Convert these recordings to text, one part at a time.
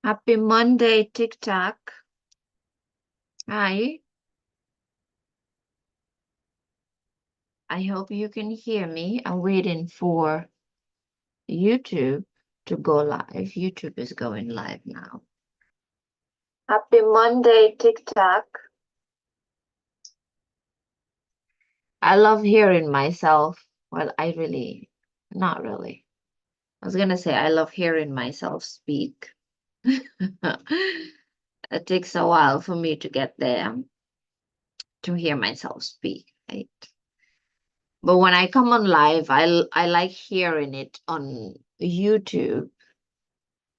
Happy Monday, TikTok. Hi. I hope you can hear me. I'm waiting for YouTube to go live. YouTube is going live now. Happy Monday, TikTok. I love hearing myself. Well, not really. I was gonna say I love hearing myself speak. It takes a while for me to get there to hear myself speak, right? But when I come on live, I like hearing it on YouTube,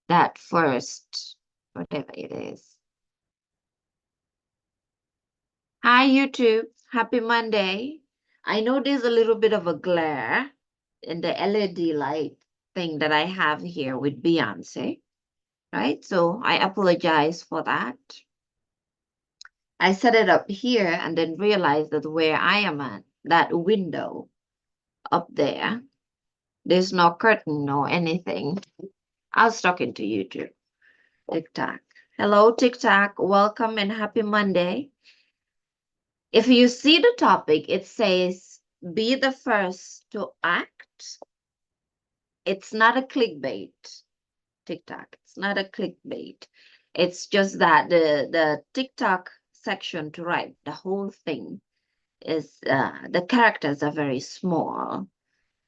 that first, whatever it is. Hi, YouTube. Happy Monday. I know there's a little bit of a glare in the LED light thing that I have here with Beyonce, right? So I apologize for that. I set it up here and then realized that where I am at, that window up there, there's no curtain or anything. I was talking to YouTube. TikTok. Hello, TikTok. Welcome and happy Monday. If you see the topic, it says be the first to act. It's not a clickbait, TikTok. It's not a clickbait. It's just that the TikTok section to write the whole thing is the characters are very small.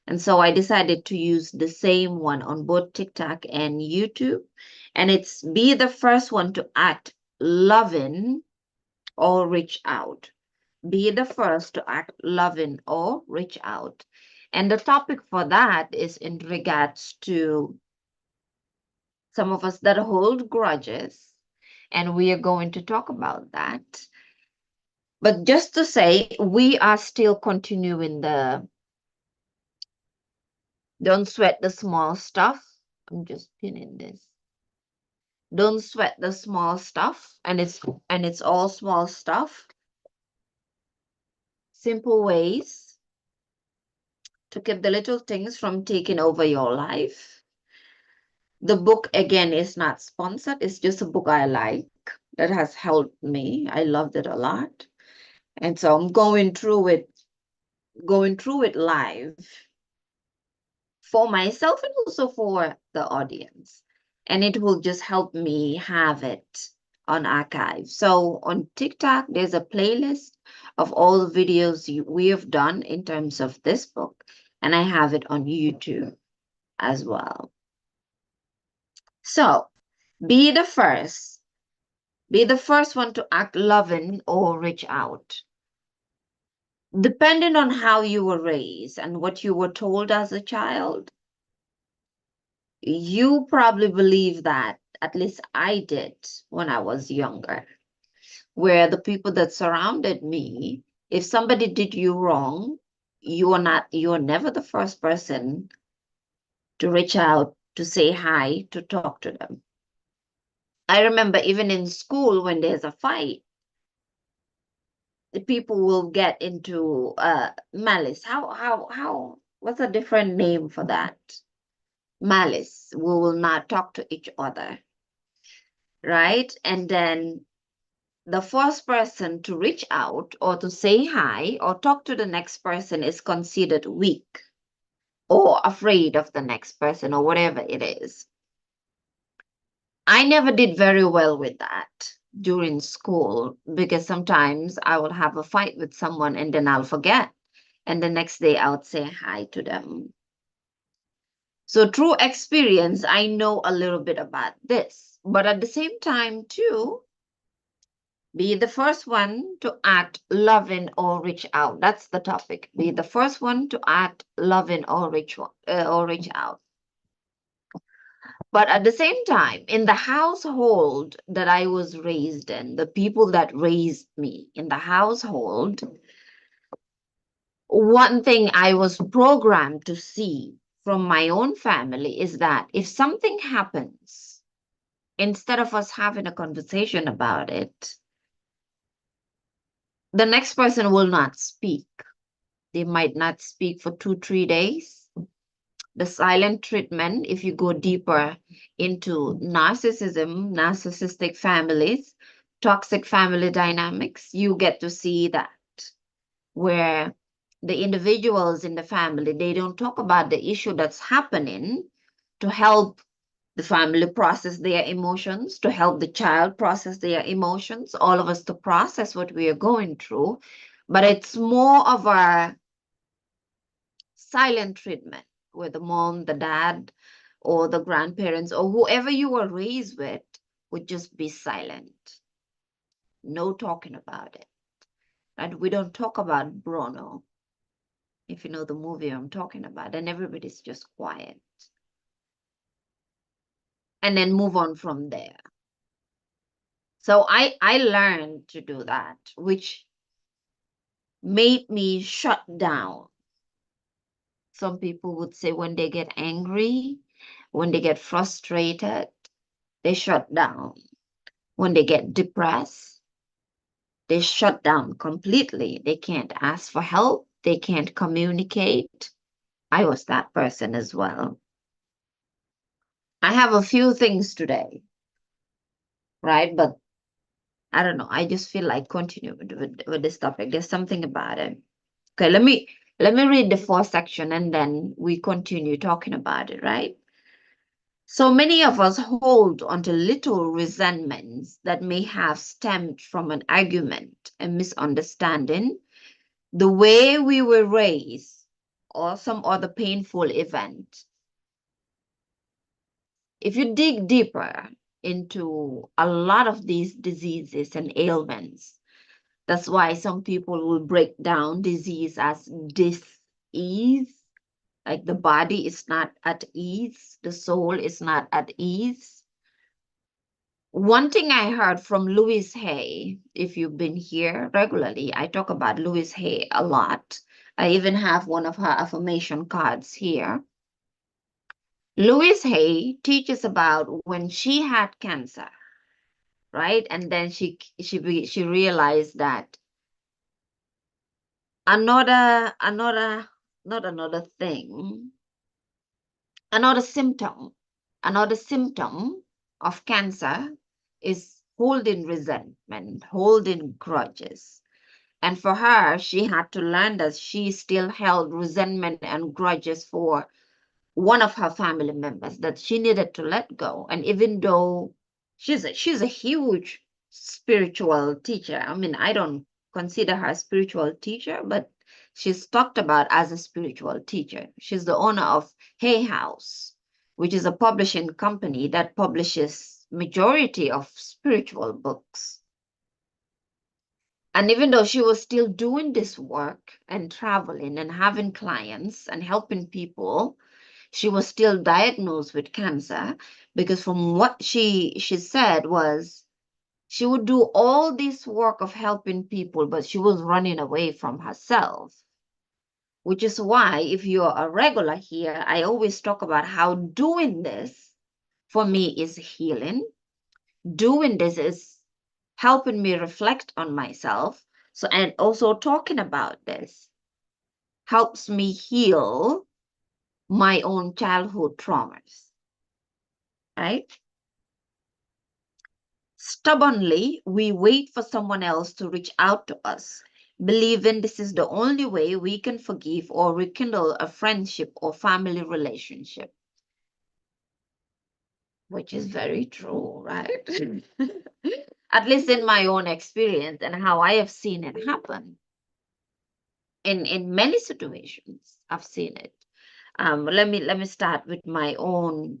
And so I decided to use the same one on both TikTok and YouTube. And it's be the first one to act loving or reach out. Be the first to act loving or reach out. And the topic for that is in regards to some of us that hold grudges. And we are going to talk about that. But just to say, we are still continuing the don't sweat the small stuff. I'm just pinning this. Don't sweat the small stuff, and it's all small stuff. Simple ways to keep the little things from taking over your life. The book again is not sponsored. It's just a book I like that has helped me. I loved it a lot. And so I'm going through it live for myself and also for the audience. And it will just help me have it on archive. So on TikTok, there's a playlist of all the videos we have done in terms of this book. And I have it on YouTube as well. So be the first. Be the first one to act loving or reach out. Depending on how you were raised and what you were told as a child, you probably believe that, at least I did when I was younger, where the people that surrounded me, if somebody did you wrong, you're never the first person to reach out, to say hi, to talk to them. I remember even in school when there's a fight, the people will get into malice. What's a different name for that? Malice. We will not talk to each other, right? And then the first person to reach out or to say hi or talk to the next person is considered weak or afraid of the next person or whatever it is. I never did very well with that during school because sometimes I will have a fight with someone and then I'll forget. And the next day I would say hi to them. So through experience, I know a little bit about this. But at the same time, too, be the first one to act loving or reach out. That's the topic. Be the first one to act loving or reach out. But at the same time, in the household that I was raised in, the people that raised me in the household, one thing I was programmed to see from my own family is that if something happens, instead of us having a conversation about it, the next person will not speak. They might not speak for 2, 3 days. The silent treatment, if you go deeper into narcissism, narcissistic families, toxic family dynamics, you get to see that where the individuals in the family, they don't talk about the issue that's happening to help the family process their emotions, to help the child process their emotions, all of us to process what we are going through. But it's more of a silent treatment where the mom, the dad, or the grandparents, or whoever you were raised with would just be silent. No talking about it. And we don't talk about Bruno, if you know the movie I'm talking about, and everybody's just quiet. And then move on from there. So I learned to do that, which made me shut down. Some people would say when they get angry, when they get frustrated, they shut down. When they get depressed, they shut down completely. They can't ask for help. They can't communicate. I was that person as well. I have a few things today, right? But I don't know. I just feel like continuing with this topic. There's something about it. Okay, let me read the fourth section and then we continue talking about it, right? So many of us hold onto little resentments that may have stemmed from an argument, a misunderstanding, the way we were raised, or some other painful event. If you dig deeper into a lot of these diseases and ailments, that's why some people will break down disease as dis-ease, like the body is not at ease, the soul is not at ease. One thing I heard from Louise Hay, if you've been here regularly, I talk about Louise Hay a lot. I even have one of her affirmation cards here. Louise Hay teaches about when she had cancer, right? And then she realized that another not another thing, another symptom of cancer is holding resentment, holding grudges. And for her, she had to learn that she still held resentment and grudges for one of her family members that she needed to let go. And even though she's a huge spiritual teacher, I mean, I don't consider her a spiritual teacher, but she's talked about as a spiritual teacher. She's the owner of Hay House, which is a publishing company that publishes majority of spiritual books. And even though she was still doing this work and traveling and having clients and helping people, she was still diagnosed with cancer, because from what she said was she would do all this work of helping people, but she was running away from herself. Which is why if you're a regular here, I always talk about how doing this for me is healing. Doing this is helping me reflect on myself. So, and also talking about this helps me heal my own childhood traumas, right? Stubbornly, we wait for someone else to reach out to us, believing this is the only way we can forgive or rekindle a friendship or family relationship, which is very true, right? At least in my own experience and how I have seen it happen. In many situations, I've seen it. Let me start with my own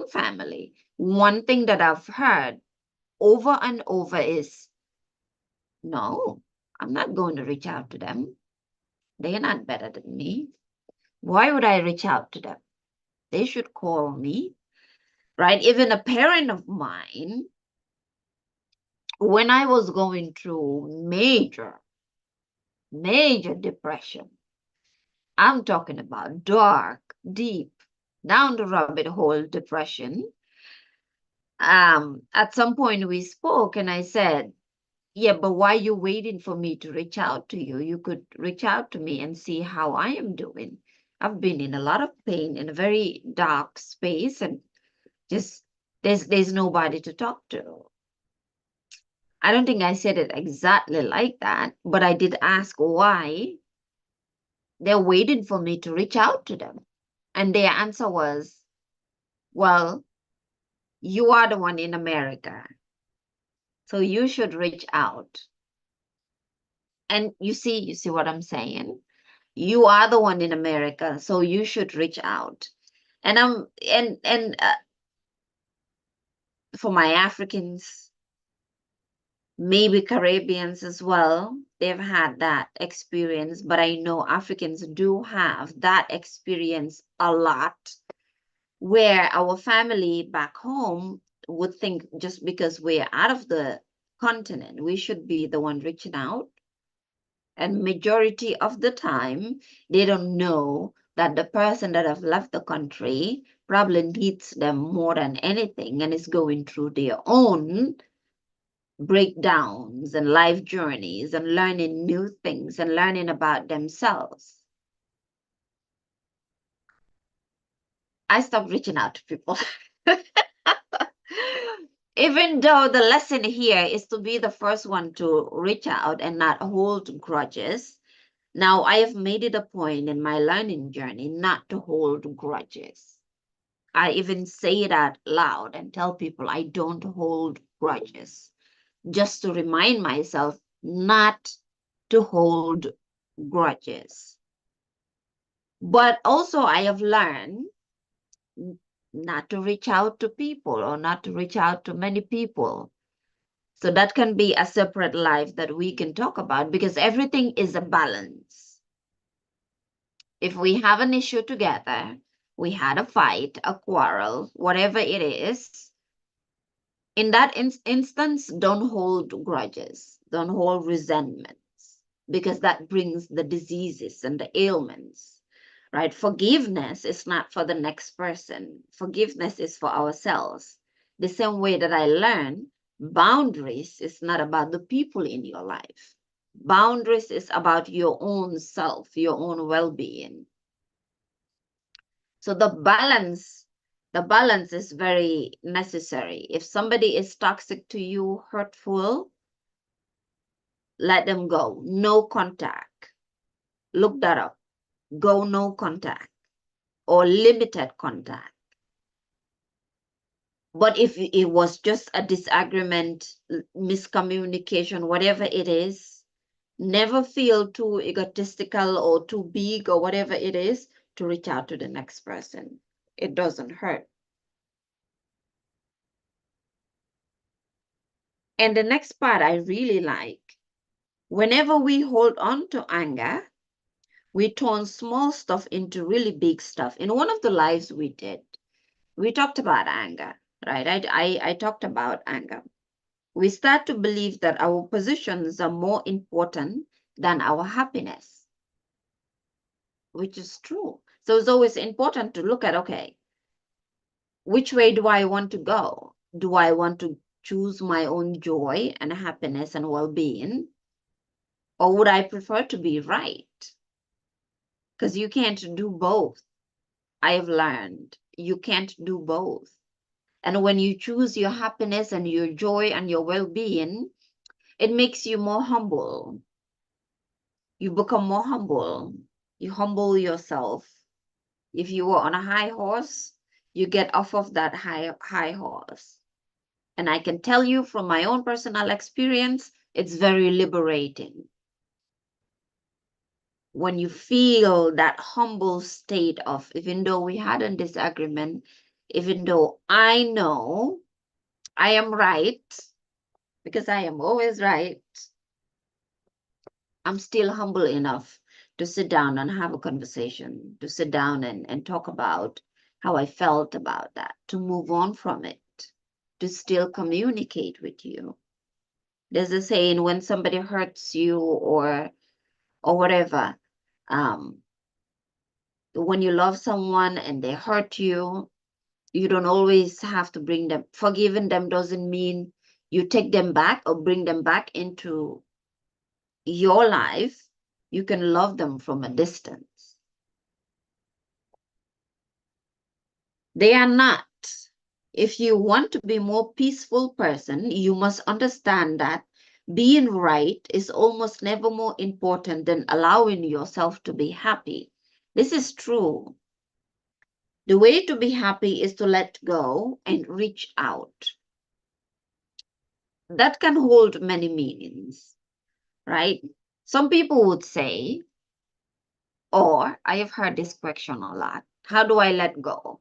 family. One thing that I've heard over and over is, no, I'm not going to reach out to them. They're not better than me. Why would I reach out to them? They should call me, right? Even a parent of mine, when I was going through major depression, I'm talking about dark, deep, down the rabbit hole depression. At some point we spoke and I said, yeah, but why are you waiting for me to reach out to you? You could reach out to me and see how I am doing. I've been in a lot of pain in a very dark space, and just there's nobody to talk to. I don't think I said it exactly like that, but I did ask why they're waiting for me to reach out to them. And their answer was, well, you are the one in America, so you should reach out. And you see what I'm saying? You are the one in America, so you should reach out. And for my Africans, maybe Caribbeans as well, they've had that experience, but I know Africans do have that experience a lot, where our family back home would think just because we're out of the continent, we should be the one reaching out. And majority of the time, they don't know that the person that have left the country probably needs them more than anything and is going through their own breakdowns and life journeys and learning new things and learning about themselves. I stopped reaching out to people. Even though the lesson here is to be the first one to reach out and not hold grudges. Now, I have made it a point in my learning journey not to hold grudges. I even say it out loud and tell people I don't hold grudges, just to remind myself not to hold grudges. But also, I have learned not to reach out to people or not to reach out to many people. So that can be a separate life that we can talk about, because everything is a balance. If we have an issue together, we had a fight, a quarrel, whatever it is, in that instance, don't hold grudges, don't hold resentments, because that brings the diseases and the ailments, right? Forgiveness is not for the next person. Forgiveness is for ourselves. The same way that I learned, boundaries is not about the people in your life. Boundaries is about your own self, your own well-being. So the balance is very necessary. If somebody is toxic to you, hurtful, let them go. No contact. Look that up. Go no contact or limited contact. But if it was just a disagreement, miscommunication, whatever it is, never feel too egotistical or too big or whatever it is to reach out to the next person. It doesn't hurt. And the next part I really like. Whenever we hold on to anger, we turn small stuff into really big stuff. In one of the lives we did, we talked about anger, right? I talked about anger. We start to believe that our positions are more important than our happiness, which is true. So it's always important to look at, okay, which way do I want to go? Do I want to choose my own joy and happiness and well-being? Or would I prefer to be right? Because you can't do both. I have learned you can't do both. And when you choose your happiness and your joy and your well-being, it makes you more humble. You become more humble. You humble yourself. If you were on a high horse, you get off of that high horse. And I can tell you from my own personal experience, it's very liberating. When you feel that humble state of, even though we had a disagreement, even though I know I am right, because I am always right, I'm still humble enough to sit down and have a conversation, to sit down and talk about how I felt about that, to move on from it, to still communicate with you. There's a saying, when somebody hurts you or whatever, when you love someone and they hurt you, you don't always have to bring them. Forgiving them doesn't mean you take them back or bring them back into your life. You can love them from a distance. They are not. If you want to be a more peaceful person, you must understand that being right is almost never more important than allowing yourself to be happy. This is true. The way to be happy is to let go and reach out. That can hold many meanings, right? Some people would say, or I have heard this question a lot, how do I let go?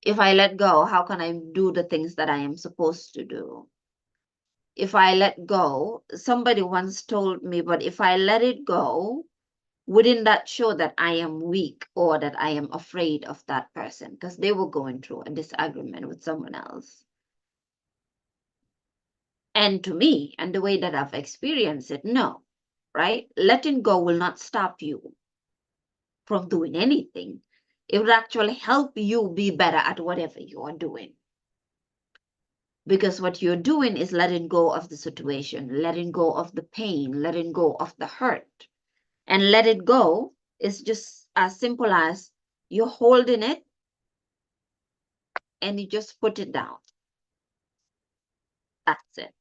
If I let go, how can I do the things that I am supposed to do? If I let go, somebody once told me, but if I let it go, wouldn't that show that I am weak or that I am afraid of that person? Because they were going through a disagreement with someone else. And to me, and the way that I've experienced it, no, right? Letting go will not stop you from doing anything. It will actually help you be better at whatever you are doing. Because what you're doing is letting go of the situation, letting go of the pain, letting go of the hurt. And let it go is just as simple as you're holding it and you just put it down. That's it.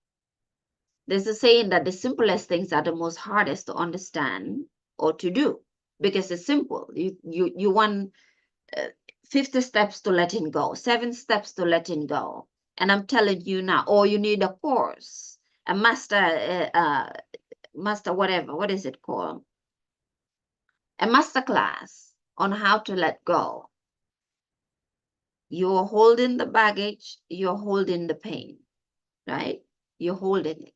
There's a saying that the simplest things are the most hardest to understand or to do because it's simple. You want 50 steps to letting go, 7 steps to letting go. And I'm telling you now, or you need a course, a master whatever, what is it called? A master class on how to let go. You're holding the baggage, you're holding the pain, right? You're holding it.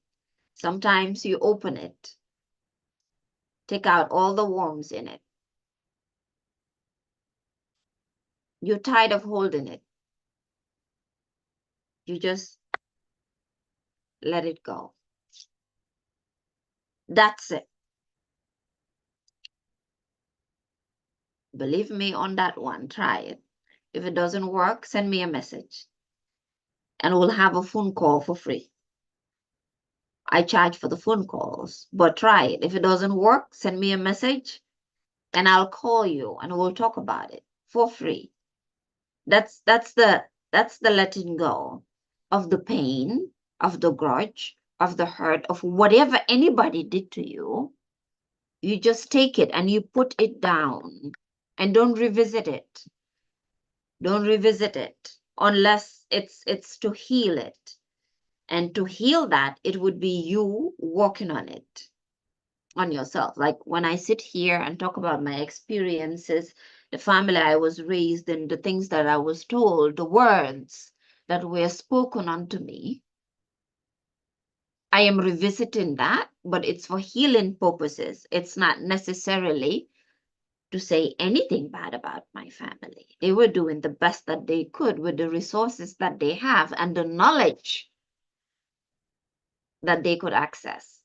Sometimes you open it, take out all the worms in it. You're tired of holding it. You just let it go. That's it. Believe me on that one. Try it. If it doesn't work, send me a message and we'll have a phone call for free. I charge for the phone calls, but try it. If it doesn't work, send me a message and I'll call you and we'll talk about it for free. That's the letting go of the pain, of the grudge, of the hurt, of whatever anybody did to you. You just take it and you put it down and don't revisit it. Don't revisit it unless it's to heal it. And to heal that, it would be you working on it, on yourself. Like when I sit here and talk about my experiences, the family I was raised in, the things that I was told, the words that were spoken unto me, I am revisiting that, but it's for healing purposes. It's not necessarily to say anything bad about my family. They were doing the best that they could with the resources that they have and the knowledge that they could access.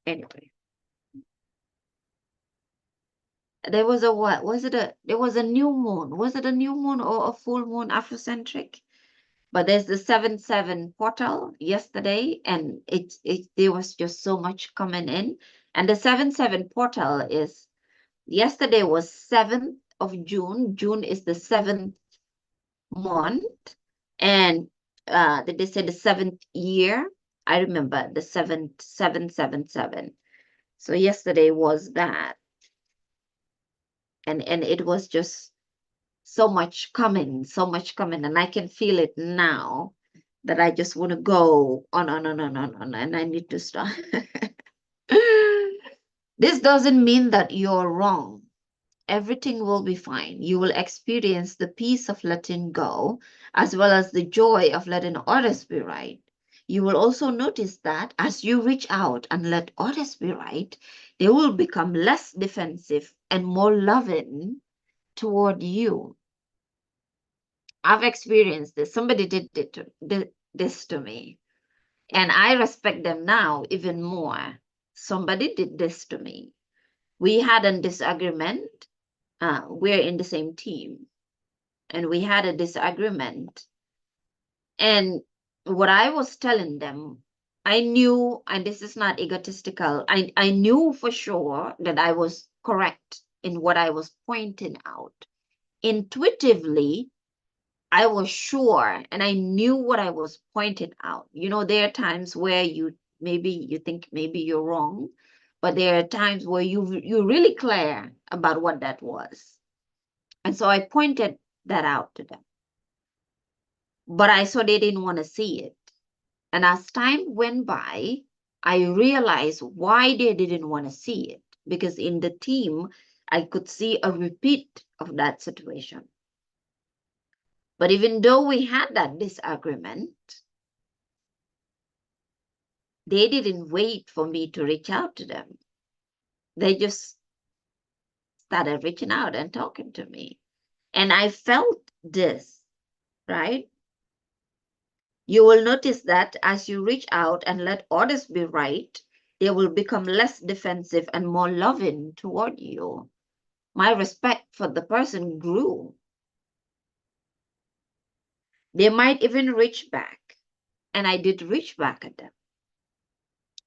Anyway, there was a what? There was a new moon. Was it a new moon or a full moon Afrocentric? But there's the 7/7 portal yesterday, and there was just so much coming in. And the 7/7 portal is yesterday was 7th of June. June is the 7th month, and did they say the 7th year? I remember the 7/7/7/7. So yesterday was that, and it was just so much coming, and I can feel it now that I just want to go on, and I need to stop. This doesn't mean that you're wrong. Everything will be fine. You will experience the peace of letting go, as well as the joy of letting others be right. You will also notice that as you reach out and let others be right, they will become less defensive and more loving toward you. I've experienced this. Somebody did this to me, and I respect them now even more. Somebody did this to me. We had a disagreement. We're in the same team, and we had a disagreement. And what I was telling them, I knew, and this is not egotistical, I knew for sure that I was correct in what I was pointing out. intuitively, I was sure and I knew what I was pointing out. There are times where you think maybe you're wrong, but there are times where you're really clear about what that was. And so I pointed that out to them. But I saw they didn't want to see it. And as time went by, I realized why they didn't want to see it. Because in the team, I could see a repeat of that situation. But even though we had that disagreement, they didn't wait for me to reach out to them. They just started reaching out and talking to me. And I felt this, right? You will notice that as you reach out and let others be right, they will become less defensive and more loving toward you. My respect for the person grew. They might even reach back, and I did reach back at them.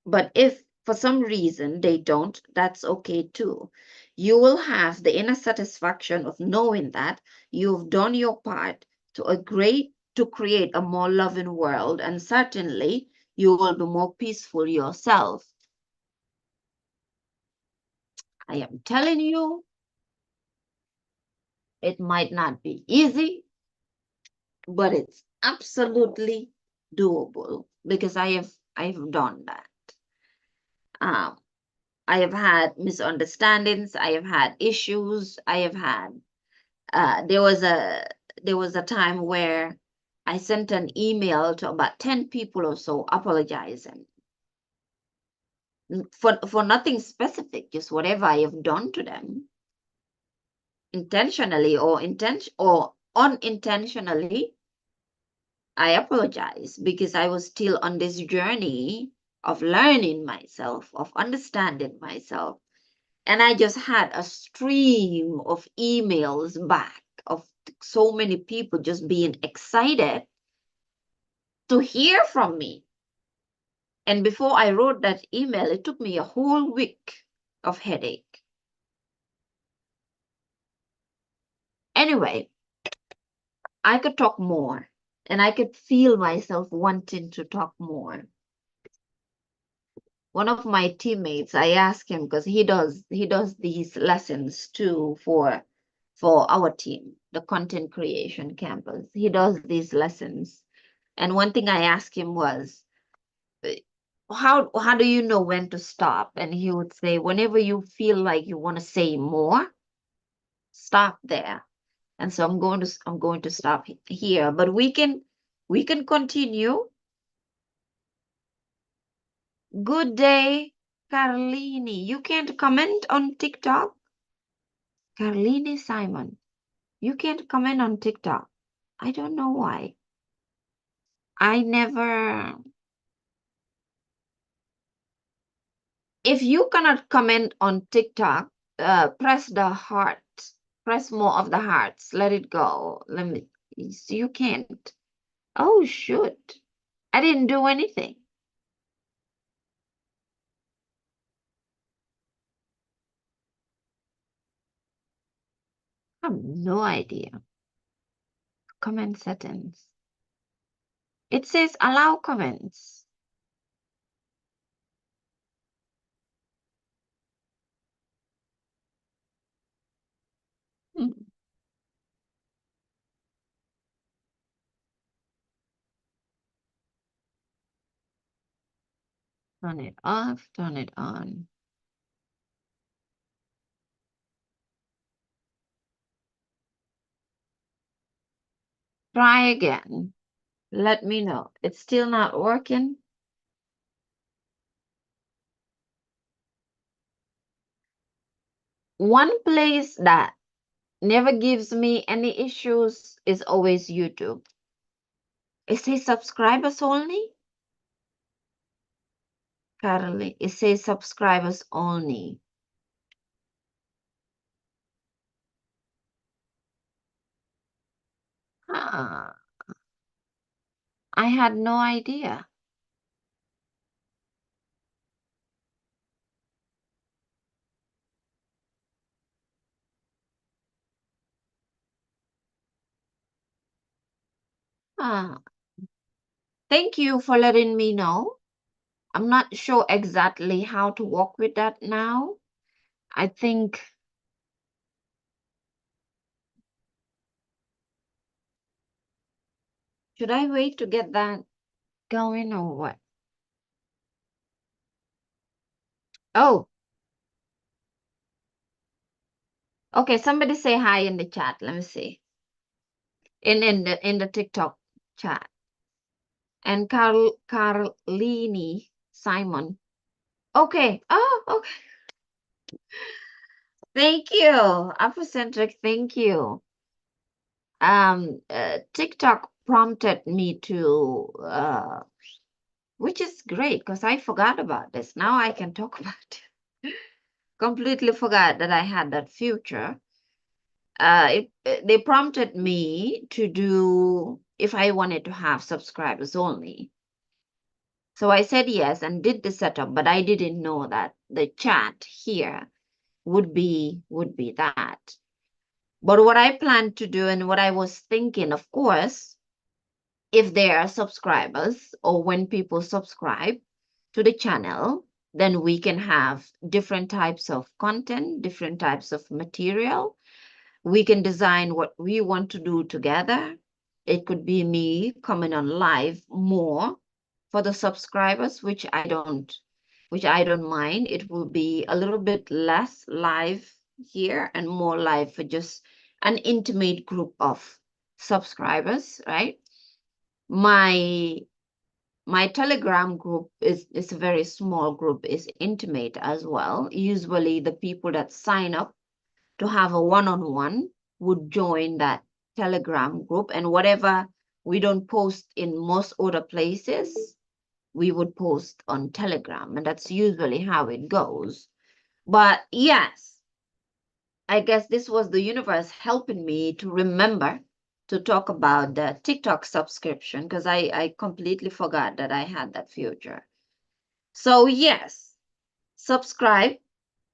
But if for some reason they don't, that's okay too. You will have the inner satisfaction of knowing that you've done your part to agree to create a more loving world, and certainly you will be more peaceful yourself. I am telling you, it might not be easy, but it's absolutely doable because I've done that. Um, I have had misunderstandings. I have had issues. I have had. There was a time where I sent an email to about 10 people or so apologizing for nothing specific, just whatever I have done to them, intentionally or unintentionally. I apologize because I was still on this journey of learning myself, of understanding myself. And I just had a stream of emails back of so many people just being excited to hear from me. And before I wrote that email, it took me a whole week of headache. Anyway, I could talk more and I could feel myself wanting to talk more. One of my teammates, I asked him because he does these lessons too for our team, the content creation campus. He does these lessons. And one thing I asked him was, how do you know when to stop? And he would say, whenever you feel like you want to say more, stop there. And so I'm going to stop here. But we can continue. Good day, Carlini. You can't comment on TikTok? Carlini Simon. You can't comment on TikTok. I don't know why. I never. If you cannot comment on TikTok, press the heart. Press more of the hearts. Let it go. Let me. You can't. Oh, shoot. I didn't do anything. I have no idea. Comment settings. It says allow comments. Hmm. Turn it off, turn it on. Try again. Let me know. It's still not working. One place that never gives me any issues is always YouTube. It says subscribers only. Currently, it says subscribers only. Ah, I had no idea. Ah, thank you for letting me know. I'm not sure exactly how to work with that now. I think, should I wait to get that going or what? Oh, okay. Somebody say hi in the chat. Let me see. In the TikTok chat. And Carlini Simon. Okay. Oh, okay. Thank you. Afrocentric, thank you. TikTok prompted me to which is great because I forgot about this. Now I can talk about it. Completely forgot that I had that future. They prompted me to do if I wanted to have subscribers only. So I said yes and did the setup, but I didn't know that the chat here would be that. But what I planned to do and what I was thinking, of course, if there are subscribers or when people subscribe to the channel, then we can have different types of content, different types of material. We can design what we want to do together. It could be me coming on live more for the subscribers, which I don't mind. It will be a little bit less live here and more live for just an intimate group of subscribers, right? My my Telegram group is a very small group, is intimate as well. Usually the people that sign up to have a one-on-one would join that Telegram group, and whatever we don't post in most other places, we would post on Telegram, and that's usually how it goes. But yes, I guess this was the universe helping me to remember to talk about the TikTok subscription because I completely forgot that I had that future. So yes, subscribe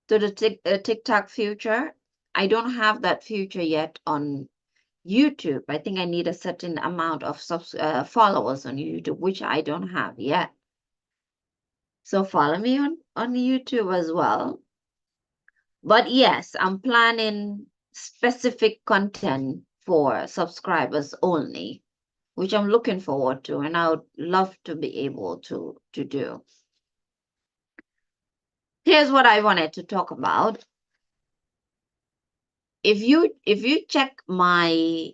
to the TikTok future. I don't have that future yet on YouTube. I think I need a certain amount of followers on YouTube, which I don't have yet. So follow me on YouTube as well. But yes, I'm planning specific content for subscribers only, which I'm looking forward to, and I would love to be able to do. Here's what I wanted to talk about. If you check my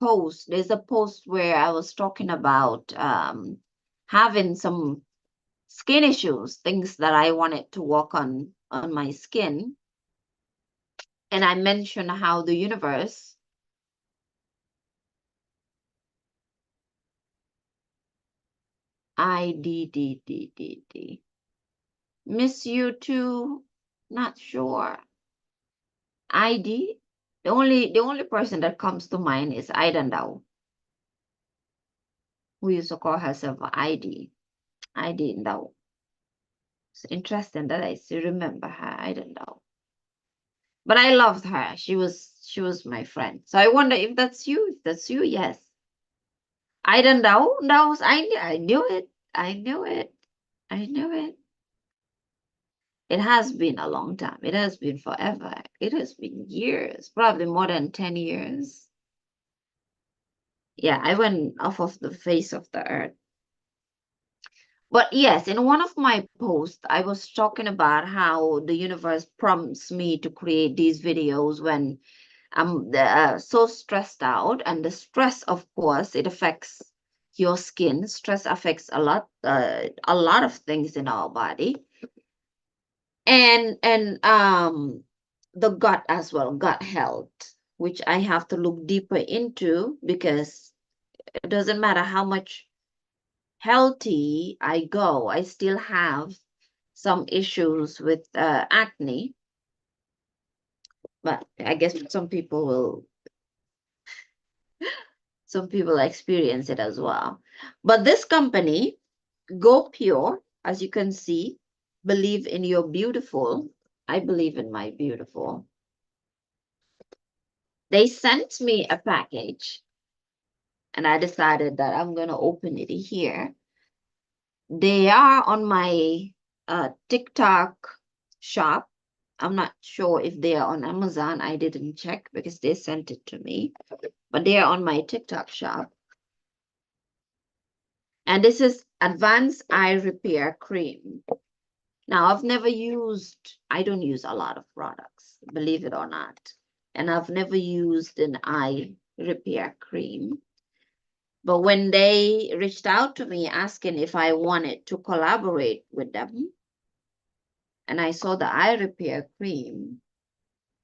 post, there's a post where I was talking about having some skin issues, things that I wanted to work on my skin. And I mentioned how the universe I miss you too. Not sure. ID. The only person that comes to mind is Ida Ndau, who used to call herself ID. ID Ndau. It's interesting that I still remember her. I don't know. But I loved her. She was my friend. So I wonder if that's you. If that's you, yes. I don't know. No, I knew it. I knew it. I knew it. It has been a long time. It has been forever. It has been years, probably more than 10 years. Yeah, I went off of the face of the earth. But yes, in one of my posts, I was talking about how the universe prompts me to create these videos when I'm so stressed out. And the stress, of course, it affects your skin. Stress affects a lot of things in our body. And the gut as well, gut health, which I have to look deeper into because it doesn't matter how much healthy I go, I still have some issues with acne. But I guess some people experience it as well. But this company, Go Pure, as you can see, believe in your beautiful. I believe in my beautiful. They sent me a package and I decided that I'm going to open it here. They are on my TikTok shop. I'm not sure if they are on Amazon. I didn't check because they sent it to me, but they are on my TikTok shop. And this is Advanced Eye Repair Cream. Now, I don't use a lot of products, believe it or not. And I've never used an eye repair cream. But when they reached out to me asking if I wanted to collaborate with them, and I saw the eye repair cream,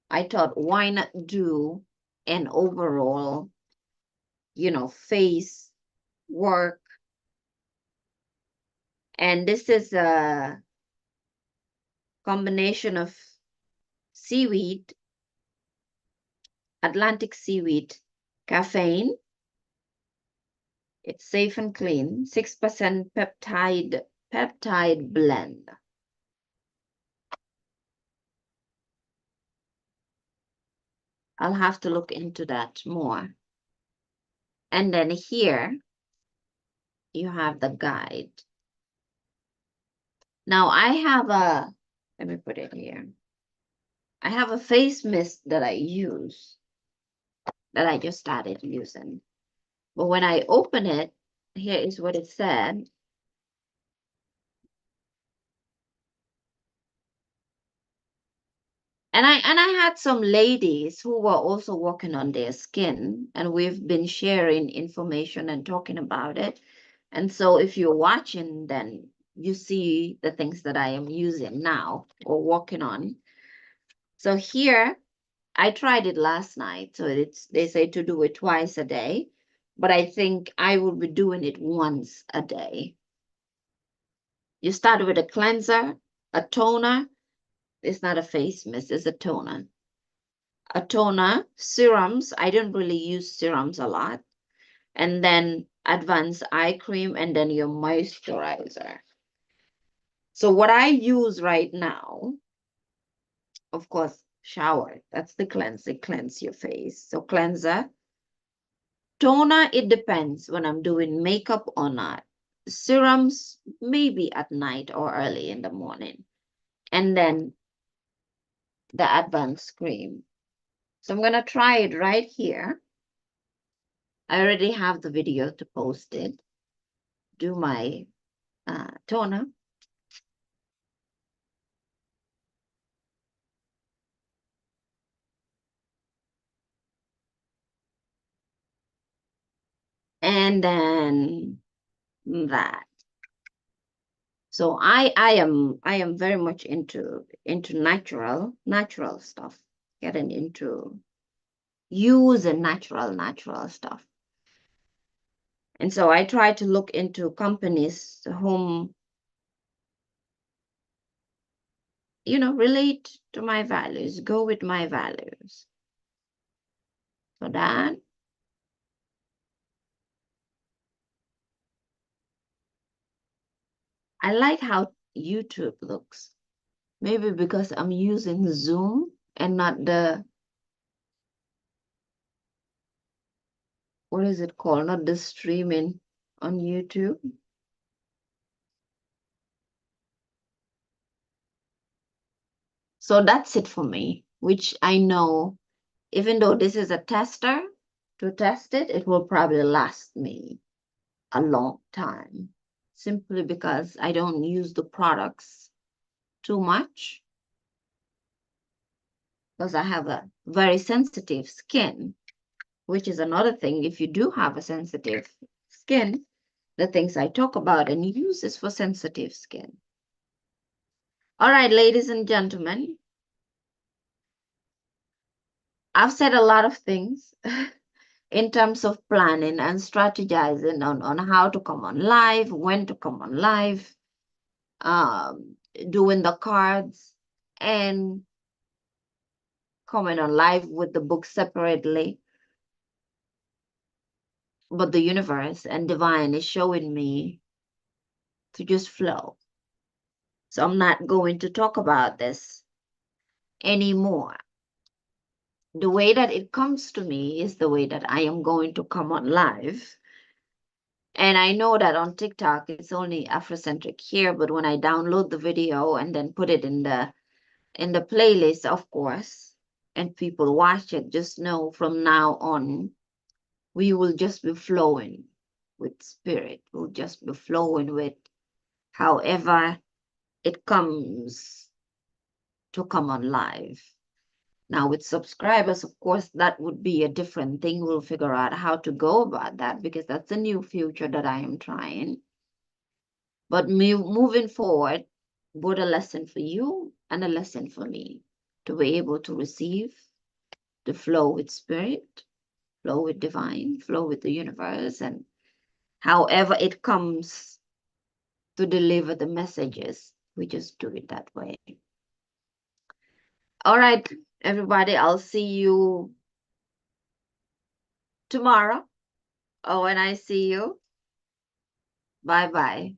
I thought, why not do an overall, face work? And this is a combination of seaweed, Atlantic seaweed, caffeine. It's safe and clean, 6% peptide blend. I'll have to look into that more. And then here you have the guide. Now let me put it here. I have a face mist that I use, that I just started using. But when I open it, here is what it said. And I had some ladies who were also working on their skin, and we've been sharing information and talking about it. And so if you're watching, then you see the things that I am using now or working on. So here, I tried it last night. So they say to do it twice a day, but I think I will be doing it once a day. You start with a cleanser, a toner. It's not a face mist, it's a toner. A toner, serums. I don't really use serums a lot. And then advanced eye cream, and then your moisturizer. So what I use right now, of course, shower. That's the cleanse. It cleanse your face. So cleanser. Toner, it depends when I'm doing makeup or not. Serums, maybe at night or early in the morning. And then the advanced cream. So I'm going to try it right here. I already have the video to post it. Do my toner. And then that. So I am very much into natural stuff, getting into using natural stuff. And so I try to look into companies whom, relate to my values, go with my values. So that. I like how YouTube looks. Maybe because I'm using Zoom and not what is it called? Not the streaming on YouTube. So that's it for me, which I know, even though this is a tester, to test it, it will probably last me a long time, simply because I don't use the products too much, because I have a very sensitive skin, which is another thing. If you do have a sensitive skin, the things I talk about and use is for sensitive skin. All right, ladies and gentlemen, I've said a lot of things in terms of planning and strategizing on how to come on live, when to come on live, doing the cards, and coming on live with the book separately. But the universe and divine is showing me to just flow. So I'm not going to talk about this anymore. The way that it comes to me is the way that I am going to come on live. And I know that on TikTok it's only Afrocentric here, but when I download the video and then put it in the playlist, of course, and people watch it, just know from now on we will just be flowing with spirit. We'll just be flowing with however it comes to come on live. Now, with subscribers, of course, that would be a different thing. We'll figure out how to go about that because that's a new future that I am trying. But moving forward, both a lesson for you and a lesson for me to be able to receive, to flow with spirit, flow with divine, flow with the universe, and however it comes to deliver the messages, we just do it that way. All right, everybody, I'll see you tomorrow. Oh, when I see you. Bye bye.